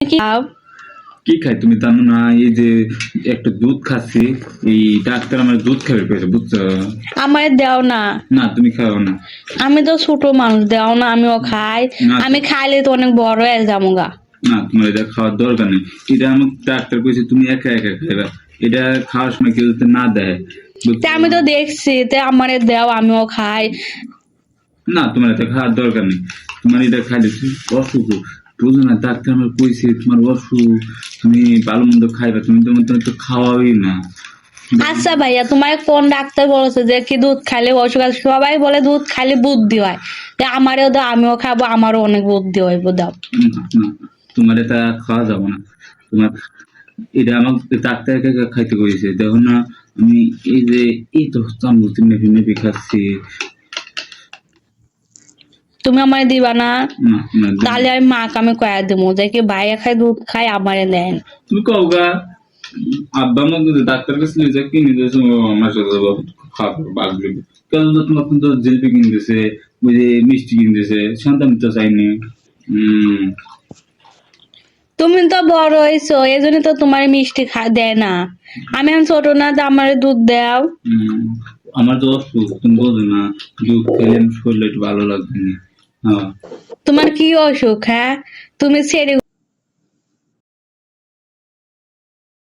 কি খাও? কি খাই তুমি জানো না? এই যে একটা দুধ খাচ্ছি, এই ডাক্তার আমার দুধ খাবে কইছে, বুঝছো? আমারে দাও না। না তুমি খাও না। আমি তো ছোট মানুষ, দাও না, আমিও খাই। না আমি খাইলে তো অনেক বড় হয়ে যাবো গা। না, তোমার এটা খাওয়ার দরকার নেই। এটা আমাকে ডাক্তার কইছে তুমি একা একা খাইবা। এটা খাওয়ার সময় কেউ যদি না দেয়, তে বুঝছো? আমি তো দেখছি, তে আমারে দাও, আমিও খাই। না তোমার এটা খাওয়ার দরকার নেই। তোমার এটা খাইলে তুমি অসুখ, বুঝো না? ডাক্তার আমার কইছে তোমার অসুখ, তুমি ভালো মন্দ খাইবা, তুমি তো খাওয়াই না। আচ্ছা ভাইয়া, তোমার কোন ডাক্তার বলেছে যে কি দুধ খাইলে অসুখ আছে? সবাই বলে দুধ খাইলে বুদ্ধি হয়। তে আমারও দাও, আমিও খাবো, আমারও অনেক বুদ্ধি হইব, দাও। না, না, তোমার এটা খাওয়া যাবে না। তোমার এটা আমাকে ডাক্তার একা একা খাইতে কইছে, দেখো না? আমি এই যে এই তো চামচ মেপে মেপে খাচ্ছি। তুমি আমারে দিবা না? না না, তাহলে আমি মাকে আমি কয়া দেবো যে কি ভাইয়া খাই দুধ খাই, আমারে দেন। তুমি কও গা। আব্বা আমাকে ডাক্তার কাছে নিয়ে যা কিনে দিয়েছে, আমার সাথে খাবো বাগবে। কেন তোমার কিন্তু জিলিপি কিনে দিয়েছে, ওই যে মিষ্টি কিনে দিয়েছে, সন্তান তো চাইনি। হম। তুমি তো বড় হয়েছো, এই জন্য তো তোমার মিষ্টি দেয় না। আমি এখন ছোট না, তো আমার দুধ দাও। আমার তো অসুখ, তুমি বোঝো না? দুধ খেলে আমার শরীরটা একটু ভালো লাগবে না। হ্যাঁ। তোমার কি অসুখ? হ্যাঁ, তুমি ছেড়ে